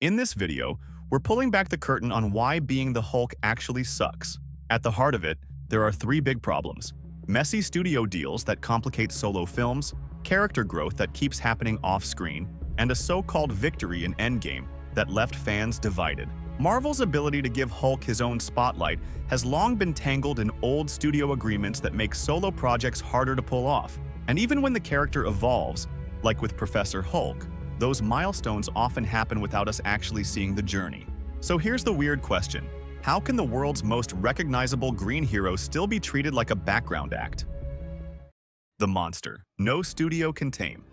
In this video, we're pulling back the curtain on why being the Hulk actually sucks. At the heart of it, there are three big problems: messy studio deals that complicate solo films, character growth that keeps happening off-screen, and a so-called victory in Endgame that left fans divided. Marvel's ability to give Hulk his own spotlight has long been tangled in old studio agreements that make solo projects harder to pull off. And even when the character evolves, like with Professor Hulk, those milestones often happen without us actually seeing the journey. So here's the weird question: how can the world's most recognizable green hero still be treated like a background act? The monster no studio can tame.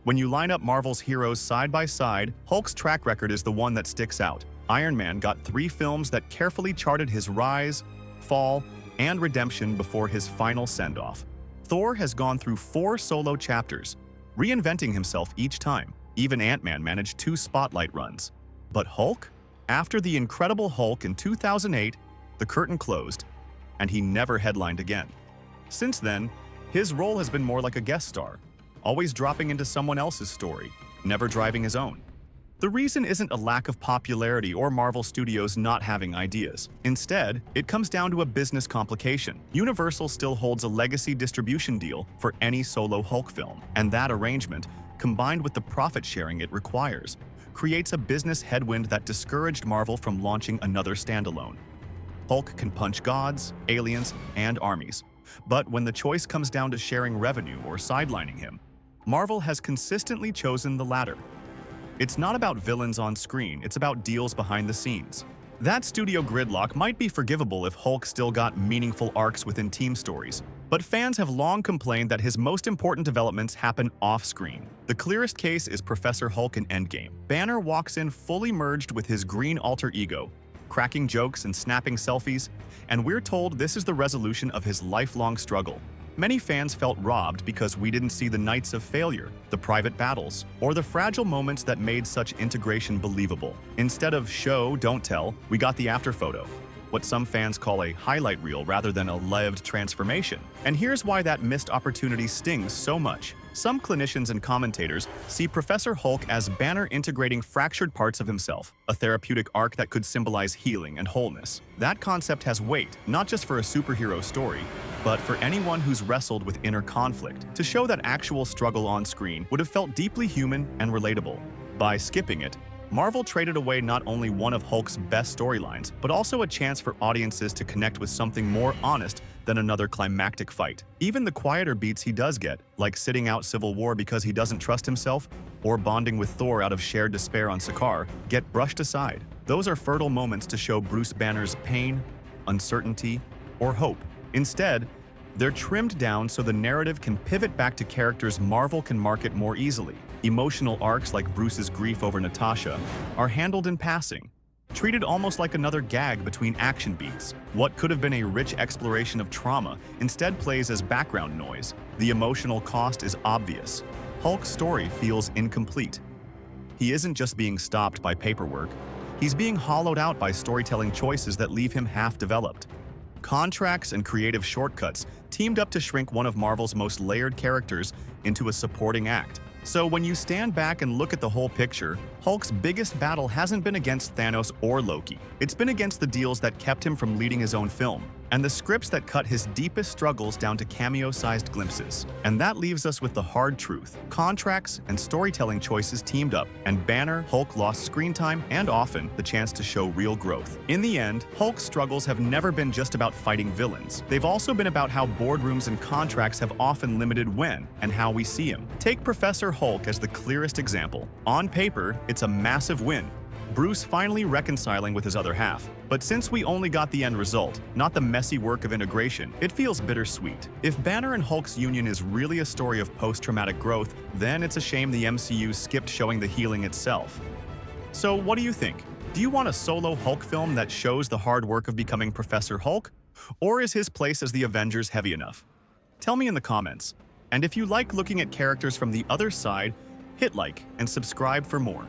When you line up Marvel's heroes side by side, Hulk's track record is the one that sticks out. Iron Man got 3 films that carefully charted his rise, fall, and redemption before his final send-off. Thor has gone through 4 solo chapters, reinventing himself each time. Even Ant-Man managed 2 spotlight runs. But Hulk? After The Incredible Hulk in 2008, the curtain closed, and he never headlined again. Since then, his role has been more like a guest star, always dropping into someone else's story, never driving his own. The reason isn't a lack of popularity or Marvel Studios not having ideas. Instead, it comes down to a business complication. Universal still holds a legacy distribution deal for any solo Hulk film, and that arrangement, combined with the profit sharing it requires, creates a business headwind that discouraged Marvel from launching another standalone. Hulk can punch gods, aliens, and armies, but when the choice comes down to sharing revenue or sidelining him, Marvel has consistently chosen the latter. It's not about villains on screen, it's about deals behind the scenes. That studio gridlock might be forgivable if Hulk still got meaningful arcs within team stories, but fans have long complained that his most important developments happen off-screen. The clearest case is Professor Hulk in Endgame. Banner walks in fully merged with his green alter ego, cracking jokes and snapping selfies, and we're told this is the resolution of his lifelong struggle. Many fans felt robbed because we didn't see the nights of failure, the private battles, or the fragile moments that made such integration believable. Instead of show, don't tell, we got the after photo, what some fans call a highlight reel rather than a lived transformation. And here's why that missed opportunity stings so much. Some clinicians and commentators see Professor Hulk as Banner integrating fractured parts of himself, a therapeutic arc that could symbolize healing and wholeness. That concept has weight, not just for a superhero story, but for anyone who's wrestled with inner conflict, to show that actual struggle on screen would have felt deeply human and relatable. By skipping it, Marvel traded away not only one of Hulk's best storylines, but also a chance for audiences to connect with something more honest than another climactic fight. Even the quieter beats he does get, like sitting out Civil War because he doesn't trust himself, or bonding with Thor out of shared despair on Sakaar, get brushed aside. Those are fertile moments to show Bruce Banner's pain, uncertainty, or hope. Instead, they're trimmed down so the narrative can pivot back to characters Marvel can market more easily. Emotional arcs like Bruce's grief over Natasha are handled in passing, treated almost like another gag between action beats. What could have been a rich exploration of trauma instead plays as background noise. The emotional cost is obvious. Hulk's story feels incomplete. He isn't just being stopped by paperwork, he's being hollowed out by storytelling choices that leave him half-developed. Contracts and creative shortcuts teamed up to shrink one of Marvel's most layered characters into a supporting act. So when you stand back and look at the whole picture, Hulk's biggest battle hasn't been against Thanos or Loki. It's been against the deals that kept him from leading his own film, and the scripts that cut his deepest struggles down to cameo-sized glimpses. And that leaves us with the hard truth. Contracts and storytelling choices teamed up, and Banner, Hulk lost screen time and often the chance to show real growth. In the end, Hulk's struggles have never been just about fighting villains. They've also been about how boardrooms and contracts have often limited when and how we see him. Take Professor Hulk as the clearest example. On paper, it's a massive win, Bruce finally reconciling with his other half. But since we only got the end result, not the messy work of integration, it feels bittersweet. If Banner and Hulk's union is really a story of post-traumatic growth, then it's a shame the MCU skipped showing the healing itself. So what do you think? Do you want a solo Hulk film that shows the hard work of becoming Professor Hulk? Or is his place as the Avengers heavy enough? Tell me in the comments. And if you like looking at characters from the other side, hit like and subscribe for more.